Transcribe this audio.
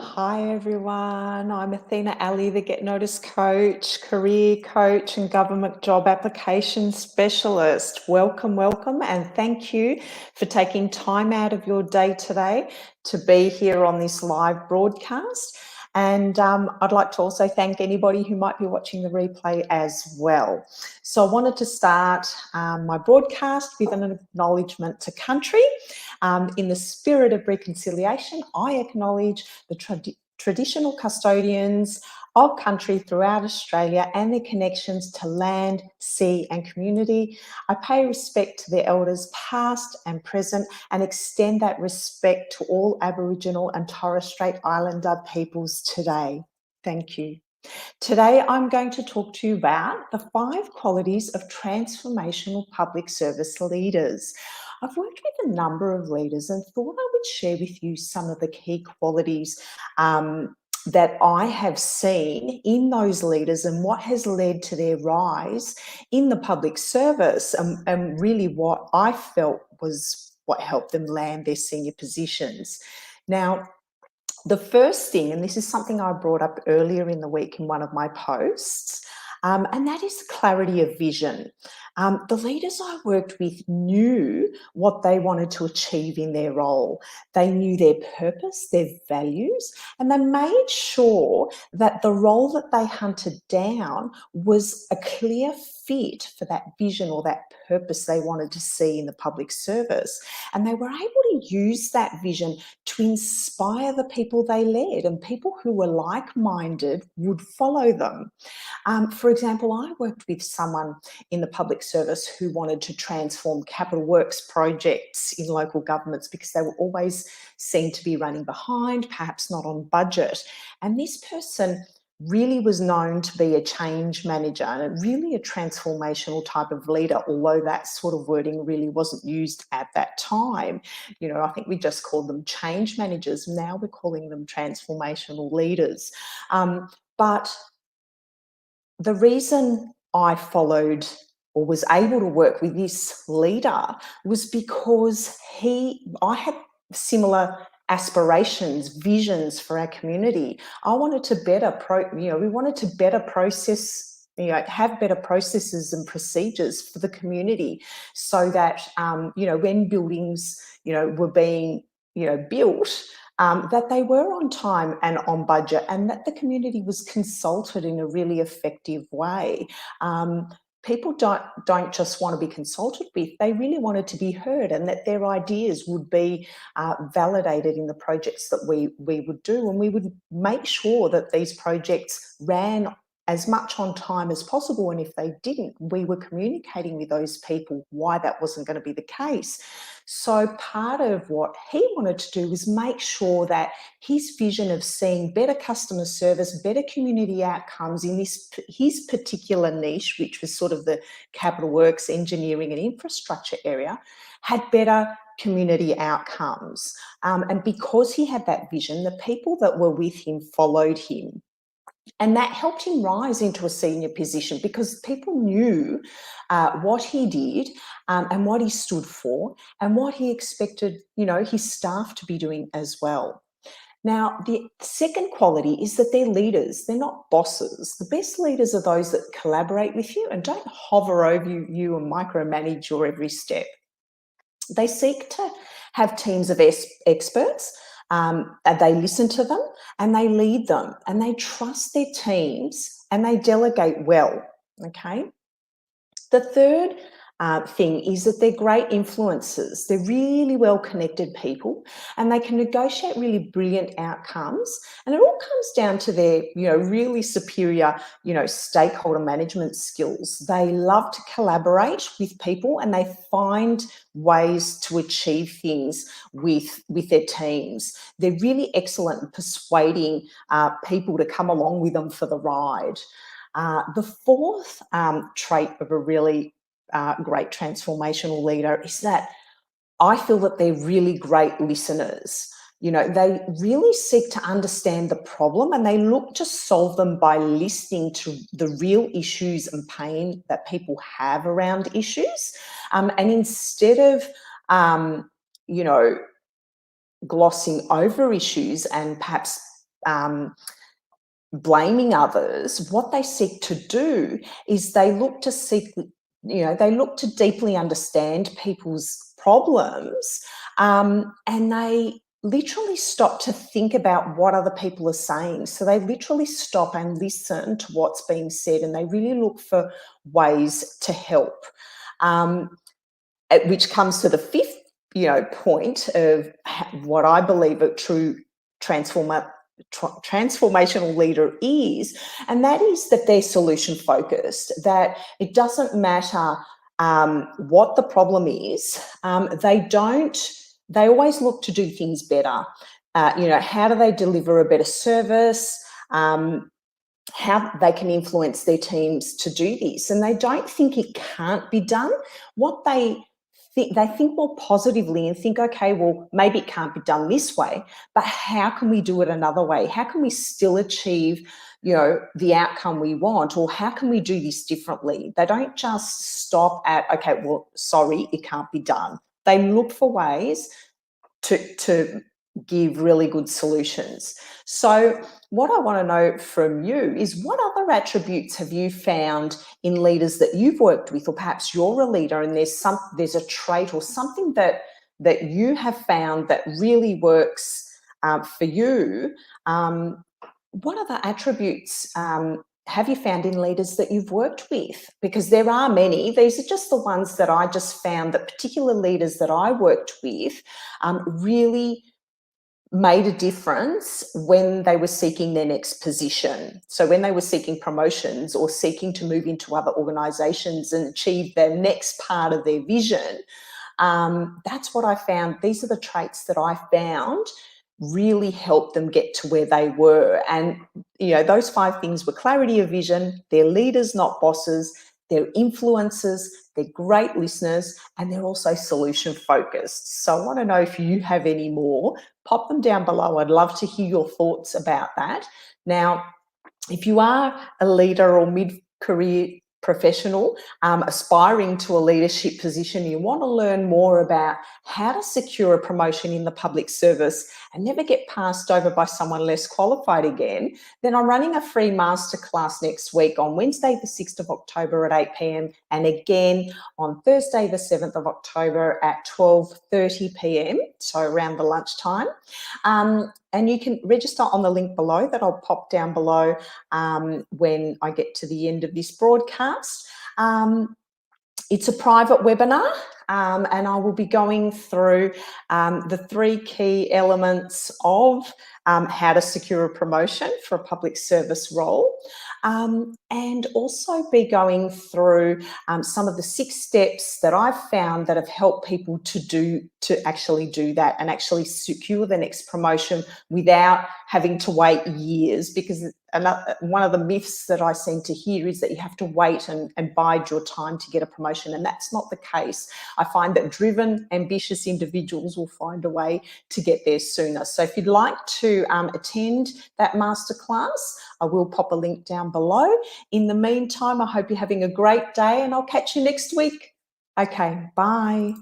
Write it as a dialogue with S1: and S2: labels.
S1: Hi everyone, I'm Athena Ali, the Get Noticed coach, career coach, and government job application specialist. Welcome, welcome, and thank you for taking time out of your day today to be here on this live broadcast. And I'd like to also thank anybody who might be watching the replay as well. So I wanted to start my broadcast with an acknowledgement to country. In the spirit of reconciliation, I acknowledge the traditional custodians of country throughout Australia and their connections to land, sea and community. I pay respect to their elders past and present and extend that respect to all Aboriginal and Torres Strait Islander peoples today. Thank you. Today, I'm going to talk to you about the 5 qualities of transformational public service leaders. I've worked with a number of leaders and thought I would share with you some of the key qualities that I have seen in those leaders and what has led to their rise in the public service and really what I felt was what helped them land their senior positions. Now, the first thing, and this is something I brought up earlier in the week in one of my posts, and that is clarity of vision. The leaders I worked with knew what they wanted to achieve in their role. They knew their purpose, their values, and they made sure that the role that they hunted down was a clear fit for that vision or that purpose they wanted to see in the public service. And they were able to use that vision to inspire the people they led, and people who were like-minded would follow them. For example, I worked with someone in the public service who wanted to transform capital works projects in local governments because they were always seen to be running behind, perhaps not on budget. And this person really was known to be a change manager and really a transformational type of leader, although that sort of wording really wasn't used at that time. I think we just called them change managers. Now we're calling them transformational leaders. But the reason I followed or was able to work with this leader was because I had similar aspirations, visions for our community. I wanted to we wanted to better process, have better processes and procedures for the community so that, when buildings, were being, built, that they were on time and on budget, and that the community was consulted in a really effective way. People don't just want to be consulted with, they really wanted to be heard, and that their ideas would be validated in the projects that we would do, and we would make sure that these projects ran as much on time as possible. And if they didn't, we were communicating with those people why that wasn't going to be the case. So part of what he wanted to do was make sure that his vision of seeing better customer service, better community outcomes in his particular niche, which was sort of the capital works, engineering and infrastructure area, had better community outcomes. And because he had that vision, the people that were with him followed him. And that helped him rise into a senior position because people knew what he did, and what he stood for, and what he expected, his staff to be doing as well. Now, the second quality is that they're leaders. They're not bosses. The best leaders are those that collaborate with you and don't hover over you and micromanage your every step. They seek to have teams of experts, and they listen to them and they lead them and they trust their teams and they delegate well. Okay. The third thing is that they're great influencers. They're really well-connected people and they can negotiate really brilliant outcomes. And it all comes down to their, really superior, stakeholder management skills. They love to collaborate with people and they find ways to achieve things with their teams. They're really excellent in persuading people to come along with them for the ride. The fourth trait of a really great transformational leader is that I feel that they're really great listeners. They really seek to understand the problem and they look to solve them by listening to the real issues and pain that people have around issues. And instead of, glossing over issues and perhaps blaming others, what they seek to do is they look to seek, they look to deeply understand people's problems, and they literally stop to think about what other people are saying. So they literally stop and listen to what's being said, and they really look for ways to help. Which comes to the fifth, point of what I believe a true transformational leader is, and that is that they're solution focused, that it doesn't matter what the problem is. They always look to do things better. How do they deliver a better service? How they can influence their teams to do this, and they don't think it can't be done. What they think more positively and think, okay, well, maybe it can't be done this way, but how can we do it another way? How can we still achieve, the outcome we want, or how can we do this differently? They don't just stop at, okay, well, sorry, it can't be done. They look for ways to give really good solutions. So what I want to know from you is, what other attributes have you found in leaders that you've worked with, or perhaps you're a leader and there's a trait or something that you have found that really works for you? What other attributes have you found in leaders that you've worked with? Because there are many. These are just the ones that I just found that particular leaders that I worked with really made a difference when they were seeking their next position. So when they were seeking promotions or seeking to move into other organisations and achieve their next part of their vision, that's what I found. These are the traits that I found really helped them get to where they were. And, those 5 things were clarity of vision, they're leaders, not bosses, they're influencers, they're great listeners, and they're also solution focused. So I want to know if you have any more. Pop them down below. I'd love to hear your thoughts about that. Now, if you are a leader or mid-career professional aspiring to a leadership position, you want to learn more about how to secure a promotion in the public service and never get passed over by someone less qualified again, then I'm running a free masterclass next week on Wednesday the 6th of October at 8 p.m. and again on Thursday the 7th of October at 12:30 p.m, so around the lunchtime. And you can register on the link below that I'll pop down below when I get to the end of this broadcast. It's a private webinar, and I will be going through the 3 key elements of how to secure a promotion for a public service role, and also be going through some of the 6 steps that I've found that have helped people to actually do that and actually secure the next promotion without having to wait years. Because one of the myths that I seem to hear is that you have to wait and bide your time to get a promotion, and that's not the case. I find that driven, ambitious individuals will find a way to get there sooner. So if you'd like to attend that masterclass, I will pop a link down below. In the meantime, I hope you're having a great day, and I'll catch you next week. Okay, bye.